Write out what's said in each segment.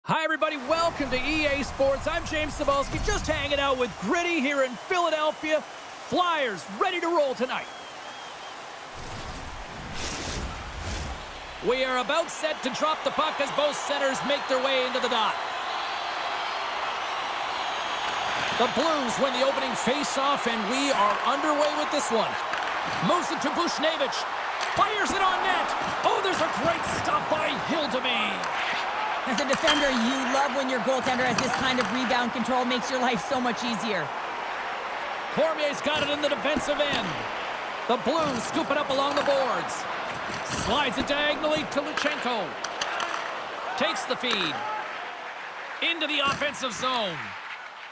Hi, everybody. Welcome to EA Sports. I'm James Cebulski, just hanging out with Gritty here in Philadelphia. Flyers ready to roll tonight. We are about set to drop the puck as both centers make their way into the dot. The Blues win the opening face-off, and we are underway with this one. Moves it to Bushnevich. Fires it on net. Oh, there's a great stop by Hildeby. As a defender, you love when your goaltender has this kind of rebound control. Makes your life so much easier. Cormier's got it in the defensive end. The Blues scoop it up along the boards. Slides it diagonally to Luchenko. Takes the feed. Into the offensive zone.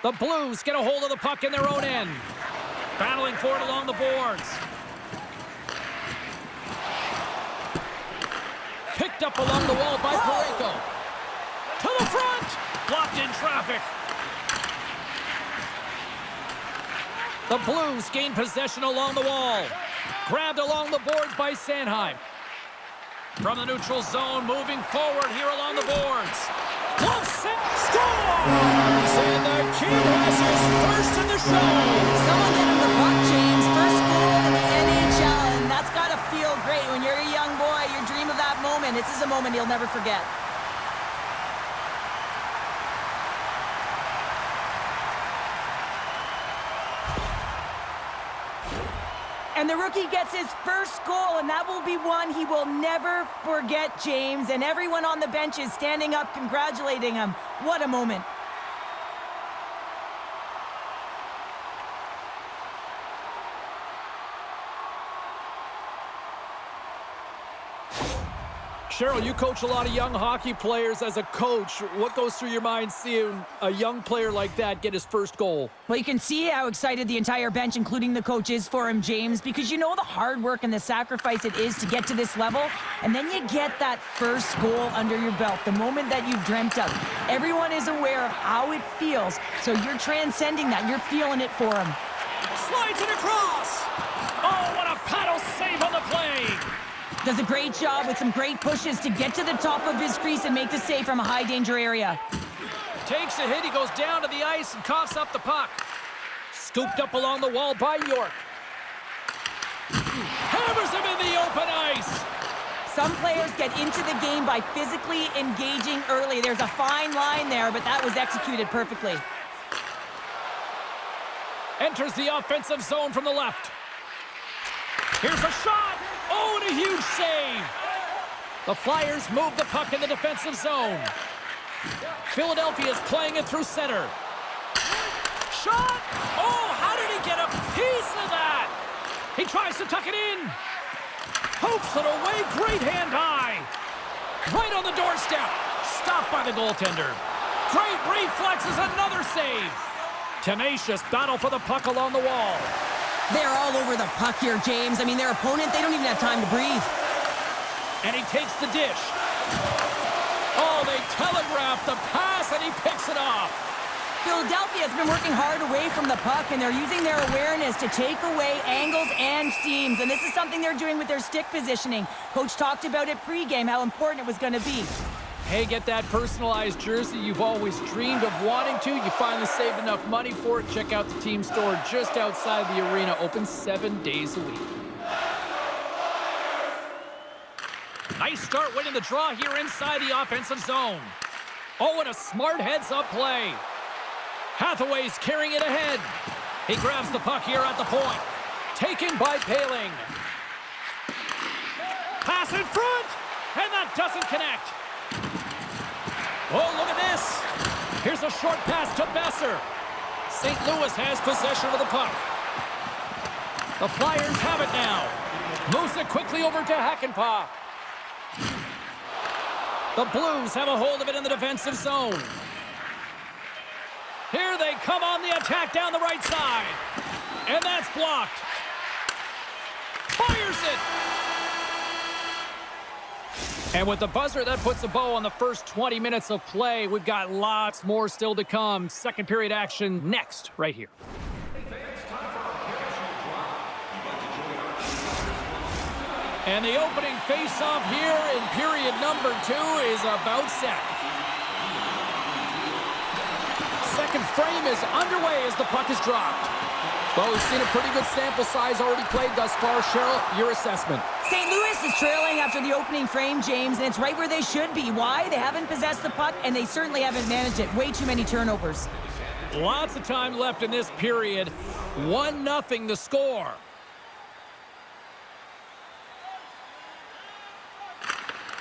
The Blues get a hold of the puck in their own end. Battling for it along the boards. Picked up along the wall by Parayko. To the front! Blocked in traffic. The Blues gain possession along the wall. Grabbed along the boards by Sanheim. From the neutral zone, moving forward here along the boards. Glove set, scores! And the kid has his first in the show. Someone get him the puck, James. First goal in the NHL, and that's got to feel great. When you're a young boy, you dream of that moment. This is a moment you'll never forget. And the rookie gets his first goal, and that will be one he will never forget, James. And everyone on the bench is standing up, congratulating him. What a moment. Cheryl, you coach a lot of young hockey players. As a coach, what goes through your mind seeing a young player like that get his first goal? Well, you can see how excited the entire bench, including the coach, is for him, James, because you know the hard work and the sacrifice it is to get to this level, and then you get that first goal under your belt, the moment that you've dreamt of. Everyone is aware of how it feels, so you're transcending that. You're feeling it for him. Slides it across. Oh, what a paddle save on the play. Does a great job with some great pushes to get to the top of his crease and make the save from a high-danger area. Takes a hit. He goes down to the ice and coughs up the puck. Scooped up along the wall by York. Hammers him in the open ice. Some players get into the game by physically engaging early. There's a fine line there, but that was executed perfectly. Enters the offensive zone from the left. Here's a shot. Oh, and a huge save. The Flyers move the puck in the defensive zone. Philadelphia is playing it through center. Shot! Oh, how did he get a piece of that? He tries to tuck it in. Pokes it away, great hand high. Right on the doorstep. Stopped by the goaltender. Great reflexes, another save. Tenacious battle for the puck along the wall. They're all over the puck here, James. I mean, their opponent, they don't even have time to breathe. And he takes the dish. Oh, they telegraph the pass, and he picks it off. Philadelphia has been working hard away from the puck, and they're using their awareness to take away angles and seams. And this is something they're doing with their stick positioning. Coach talked about it pregame, how important it was going to be. Hey, get that personalized jersey you've always dreamed of wanting to. You finally saved enough money for it. Check out the team store just outside the arena. Open 7 days a week. Nice start winning the draw here inside the offensive zone. Oh, and a smart heads-up play. Hathaway's carrying it ahead. He grabs the puck here at the point. Taken by Paling. Pass in front, and that doesn't connect. Oh, look at this. Here's a short pass to Besser. St. Louis has possession of the puck. The Flyers have it now. Moves it quickly over to Hakanpää. The Blues have a hold of it in the defensive zone. Here they come on the attack down the right side. And that's blocked. Fires it. And with the buzzer, that puts a bow on the first 20 minutes of play. We've got lots more still to come. Second period action next, right here. And the opening face-off here in period number 2 is about set. second frame is underway as the puck is dropped. Well, we've seen a pretty good sample size already played thus far. Cheryl, your assessment. St. Louis is trailing after the opening frame, James, and it's right where they should be. Why? They haven't possessed the puck, and they certainly haven't managed it. Way too many turnovers. Lots of time left in this period. 1-0 the score.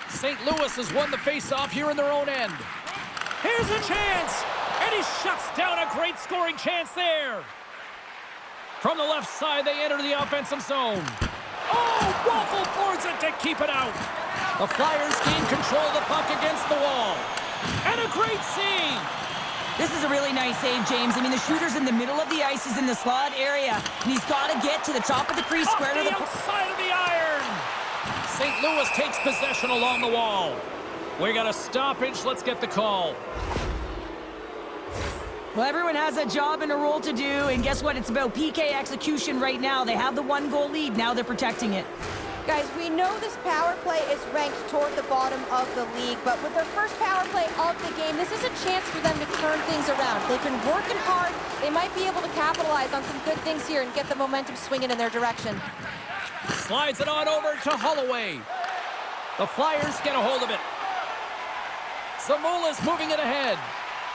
St. Louis has won the faceoff here in their own end. Here's a chance, and he shuts down a great scoring chance there. From the left side, they enter the offensive zone. Oh, Waffle boards it to keep it out. The Flyers gain control of the puck against the wall. And a great save. This is a really nice save, James. I mean, the shooter's in the middle of the ice. He's in the slot area, and he's got to get to the top of the crease. Square to the outside of the iron. St. Louis takes possession along the wall. We got a stoppage. Let's get the call. Well, everyone has a job and a role to do, and guess what? It's about PK execution right now. They have the 1-goal lead. Now they're protecting it. Guys, we know this power play is ranked toward the bottom of the league, but with their first power play of the game, this is a chance for them to turn things around. They've been working hard. They might be able to capitalize on some good things here and get the momentum swinging in their direction. Slides it on over to Holloway. The Flyers get a hold of it. Zamula's moving it ahead.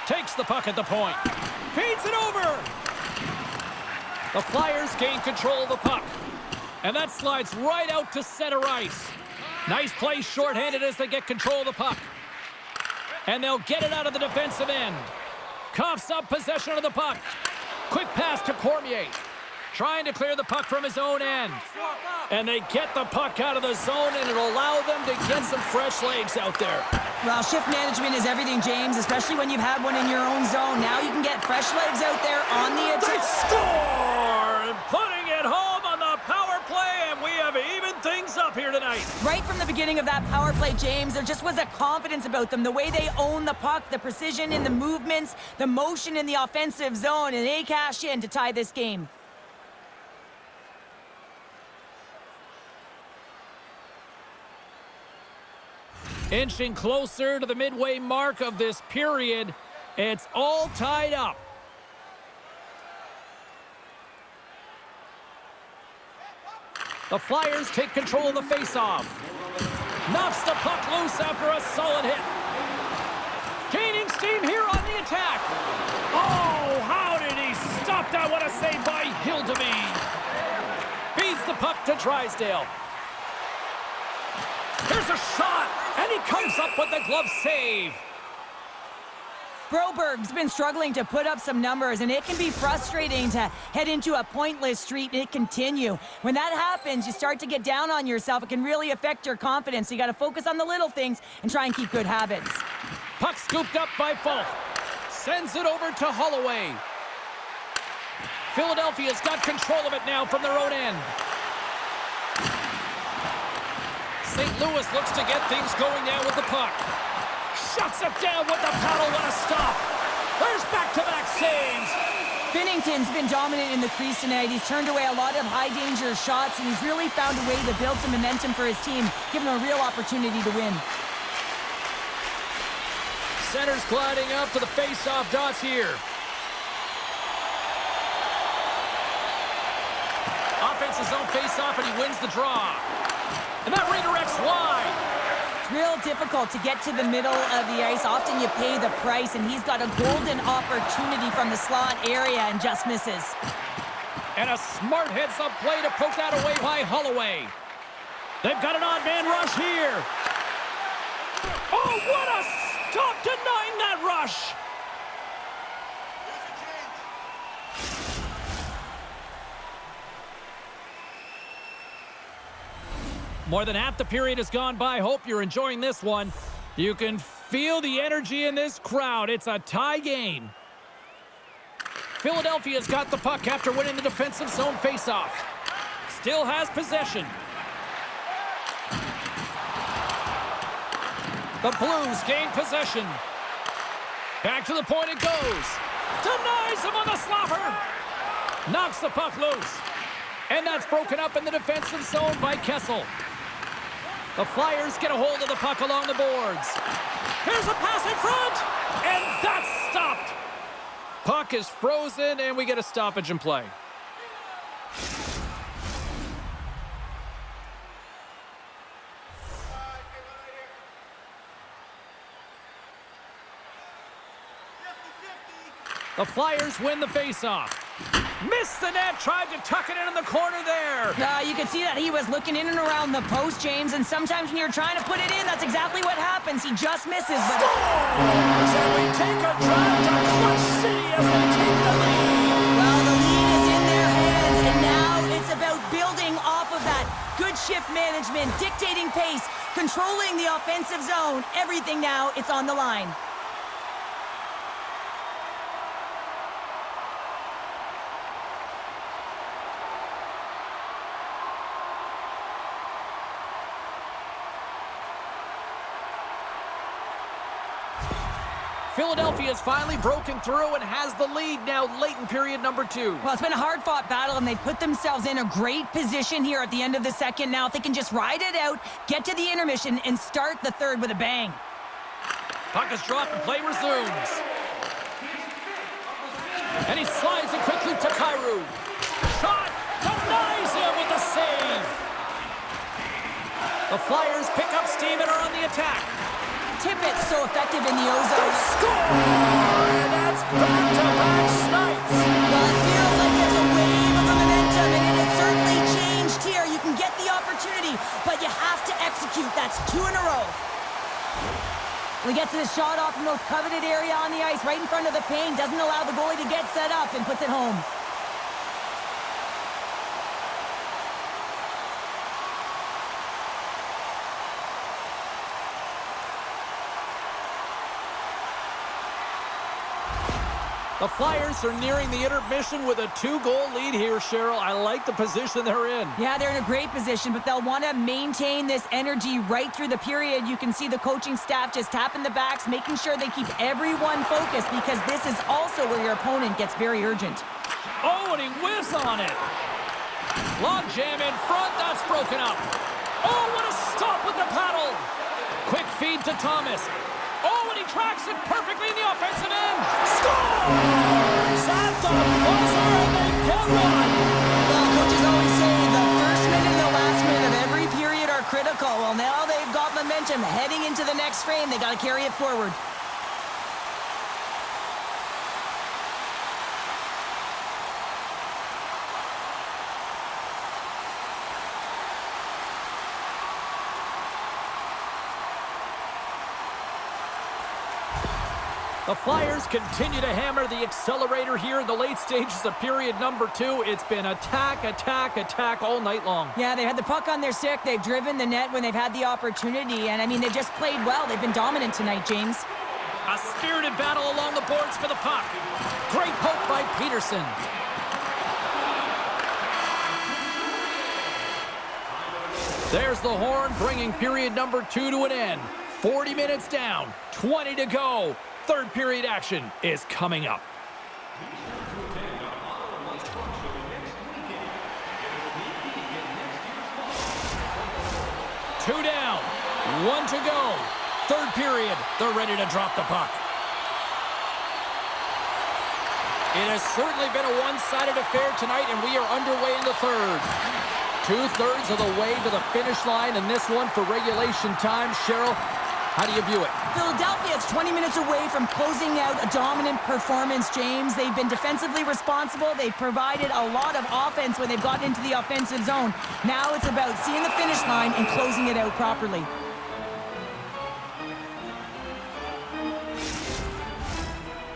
Takes the puck at the point. Feeds it over. The Flyers gain control of the puck. And that slides right out to center ice. Nice play shorthanded as they get control of the puck. And they'll get it out of the defensive end. Coughs up possession of the puck. Quick pass to Cormier. Trying to clear the puck from his own end. And they get the puck out of the zone, and it'll allow them to get some fresh legs out there. Well, shift management is everything, James, especially when you've had one in your own zone. Now you can get fresh legs out there on the attack. They score! And putting it home on the power play, and we have evened things up here tonight. Right from the beginning of that power play, James, there just was a confidence about them. The way they own the puck, the precision in the movements, the motion in the offensive zone, and they cash in to tie this game. Inching closer to the midway mark of this period. It's all tied up. The Flyers take control of the faceoff. Knocks the puck loose after a solid hit. Gaining steam here on the attack. Oh, how did he stop that? What a save by Hildeby. Feeds the puck to Drysdale. Here's a shot, and he comes up with the glove save. Broberg's been struggling to put up some numbers, and it can be frustrating to head into a pointless streak and continue. When that happens, you start to get down on yourself. It can really affect your confidence. So you got to focus on the little things and try and keep good habits. Puck scooped up by Falk. Sends it over to Holloway. Philadelphia's got control of it now from their own end. St. Louis looks to get things going now with the puck. Shuts it down with the paddle. What a stop. There's back-to-back saves. Binnington's been dominant in the crease tonight. He's turned away a lot of high-danger shots, and he's really found a way to build some momentum for his team, giving him a real opportunity to win. Center's gliding up to the face-off dots here. Offensive zone face-off, and he wins the draw. And that redirects wide. It's real difficult to get to the middle of the ice. Often you pay the price, and he's got a golden opportunity from the slot area and just misses. And a smart heads-up play to poke that away by Holloway. They've got an odd man rush here. Oh, what a stop denying that rush. More than half the period has gone by. Hope you're enjoying this one. You can feel the energy in this crowd. It's a tie game. Philadelphia's got the puck after winning the defensive zone faceoff. Still has possession. The Blues gain possession. Back to the point it goes. Denies him on the slapper. Knocks the puck loose. And that's broken up in the defensive zone by Kessel. The Flyers get a hold of the puck along the boards. Here's a pass in front, and that's stopped. Puck is frozen, and we get a stoppage in play. The Flyers win the faceoff. Missed the net, tried to tuck it in the corner there. You can see that he was looking in and around the post, James, and sometimes when you're trying to put it in, that's exactly what happens. He just misses. But and we take a drive to Clutch City as they take the lead. Well, the lead is in their hands, and now it's about building off of that. Good shift management, dictating pace, controlling the offensive zone. Everything now, it's on the line. Philadelphia has finally broken through and has the lead now late in period number 2. Well, it's been a hard-fought battle, and they put themselves in a great position here at the end of the second. Now, if they can just ride it out, get to the intermission, and start the third with a bang. Puck is dropped and play resumes. And he slides it quickly to Kyrou. Shot! Denies him with the save! The Flyers pick up steam and are on the attack. Tippett so effective in the ozone. Score! And that's back-to-back snipes. Well, it feels like there's a wave of momentum, and it has certainly changed here. You can get the opportunity, but you have to execute. That's 2 in a row. We get to the shot off the most coveted area on the ice, right in front of the paint. Doesn't allow the goalie to get set up and puts it home. The Flyers are nearing the intermission with a 2-goal lead here, Cheryl. I like the position they're in. Yeah, they're in a great position, but they'll want to maintain this energy right through the period. You can see the coaching staff just tapping the backs, making sure they keep everyone focused, because this is also where your opponent gets very urgent. Oh, and he whiffs on it. Log jam in front, that's broken up. Oh, what a stop with the paddle. Quick feed to Thomas. Oh, and he tracks it perfectly in the offensive end. Scores! At the buzzer, and they get one. Well, coaches always say the first minute and the last minute of every period are critical. Well, now they've got momentum heading into the next frame. They got to carry it forward. The Flyers continue to hammer the accelerator here in the late stages of period number 2. It's been attack, attack, attack all night long. Yeah, they had the puck on their stick. They've driven the net when they've had the opportunity. And, I mean, they've just played well. They've been dominant tonight, James. A spirited battle along the boards for the puck. Great poke by Peterson. There's the horn, bringing period number 2 to an end. 40 minutes down, 20 to go. Third period action is coming up. Two down, 1 to go. Third period, they're ready to drop the puck. It has certainly been a one-sided affair tonight, and we are underway in the third. 2/3 of the way to the finish line, and this one for regulation time. Cheryl, how do you view it? Philadelphia is 20 minutes away from closing out a dominant performance, James. They've been defensively responsible. They've provided a lot of offense when they've gotten into the offensive zone. Now it's about seeing the finish line and closing it out properly.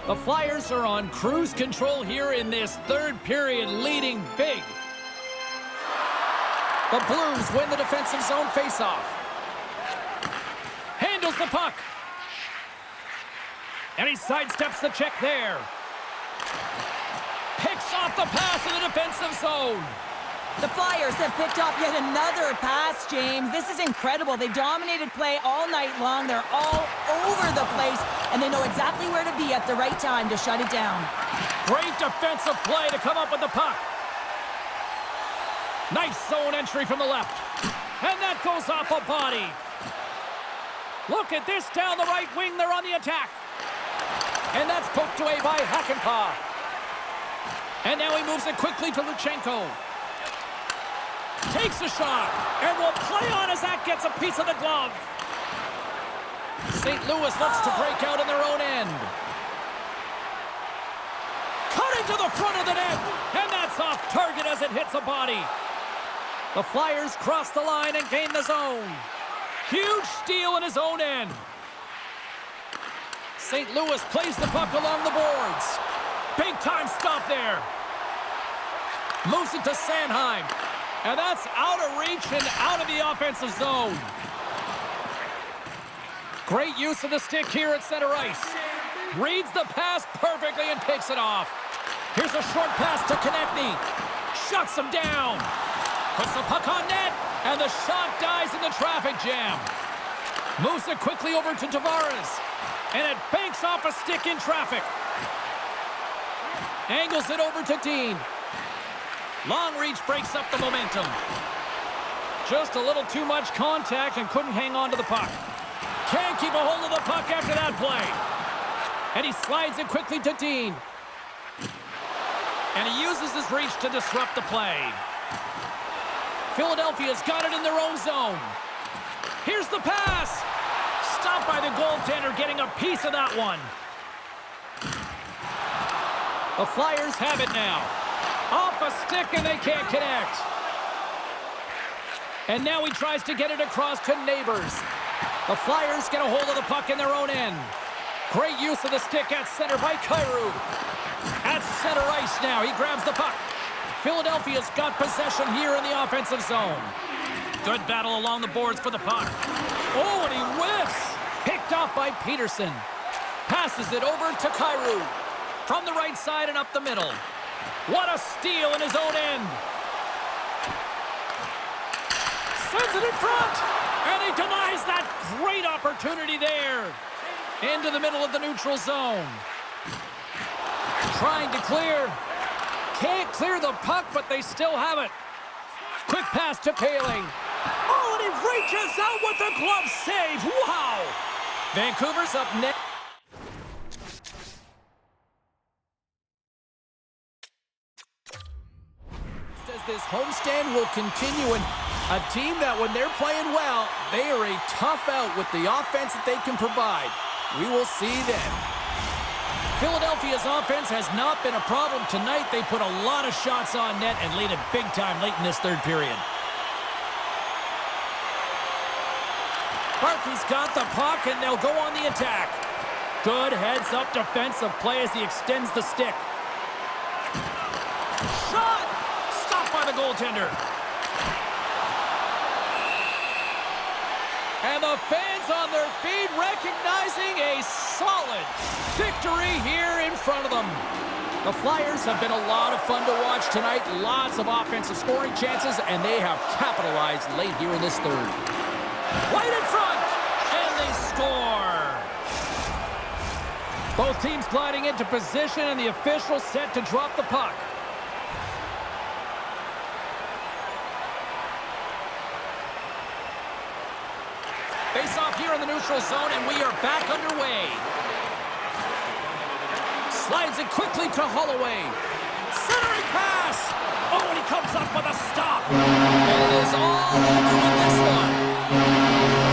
The Flyers are on cruise control here in this third period, leading big. The Blues win the defensive zone faceoff. Handles the puck. And he sidesteps the check there. Picks off the pass in the defensive zone. The Flyers have picked off yet another pass, James. This is incredible. They dominated play all night long. They're all over the place, and they know exactly where to be at the right time to shut it down. Great defensive play to come up with the puck. Nice zone entry from the left. And that goes off a body. Look at this down the right wing. They're on the attack. And that's poked away by Hakanpää. And now he moves it quickly to Luchenko. Takes a shot, and will play on as that gets a piece of the glove. St. Louis looks to break out in their own end. Cutting to the front of the net, and that's off target as it hits a body. The Flyers cross the line and gain the zone. Huge steal in his own end. St. Louis plays the puck along the boards. Big time stop there. Moves it to Sanheim. And that's out of reach and out of the offensive zone. Great use of the stick here at center ice. Reads the pass perfectly and takes it off. Here's a short pass to Konechny. Shuts him down. Puts the puck on net, and the shot dies in the traffic jam. Moves it quickly over to Tavares, and it banks off a stick in traffic. Angles it over to Dean. Long reach breaks up the momentum. Just a little too much contact and couldn't hang on to the puck. Can't keep a hold of the puck after that play. And he slides it quickly to Dean. And he uses his reach to disrupt the play. Philadelphia's got it in their own zone. Here's the pass. Stopped by the goaltender, getting a piece of that one. The Flyers have it now. Off a stick, and they can't connect. And now he tries to get it across to Neighbors. The Flyers get a hold of the puck in their own end. Great use of the stick at center by Kyrou. At center ice now, he grabs the puck. Philadelphia's got possession here in the offensive zone. Good battle along the boards for the puck. Oh, and he whiffs. Picked off by Peterson. Passes it over to Kyrou. From the right side and up the middle. What a steal in his own end. Sends it in front. And he denies that great opportunity there. Into the middle of the neutral zone. Trying to clear. Can't clear the puck, but they still have it. Quick pass to Poehling. Oh, and he reaches out with the glove save. Wow. Vancouver's up next. As this homestand will continue, and a team that when they're playing well, they are a tough out with the offense that they can provide. We will see then. Philadelphia's offense has not been a problem tonight. They put a lot of shots on net and lead it big time late in this third period. Barkey's got the puck, and they'll go on the attack. Good heads-up defensive play as he extends the stick. Shot! Stopped by the goaltender. And the fans on their feet recognizing a solid victory here in front of them. The Flyers have been a lot of fun to watch tonight. Lots of offensive scoring chances, and they have capitalized late here in this third. Right in front, and they score. Both teams gliding into position, and the official set to drop the puck. Face off here in the neutral zone, and we are back underway. Slides it quickly to Holloway. Centering pass. Oh, and he comes up with a stop. And it is all over with this one.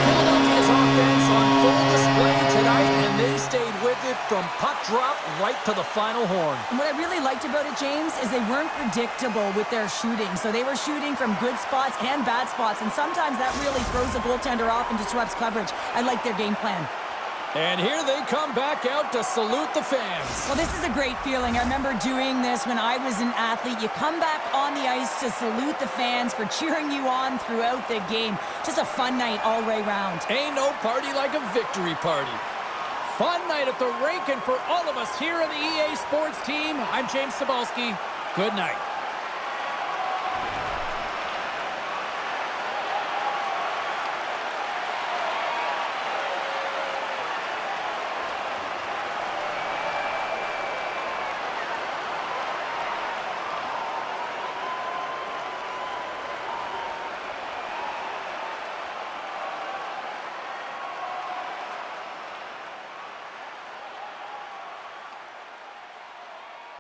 Philadelphia's offense on full display tonight, and they stayed with it from puck drop right to the final horn. And what I really liked about it, James, is they weren't predictable with their shooting. So they were shooting from good spots and bad spots, and sometimes that really throws the goaltender off and disrupts coverage. I like their game plan. And here they come back out to salute the fans. Well, this is a great feeling. I remember doing this when I was an athlete. You come back on the ice to salute the fans for cheering you on throughout the game. Just a fun night all the way round. Ain't no party like a victory party. Fun night at the rink, and for all of us here on the EA Sports team, I'm James Cybulski. Good night.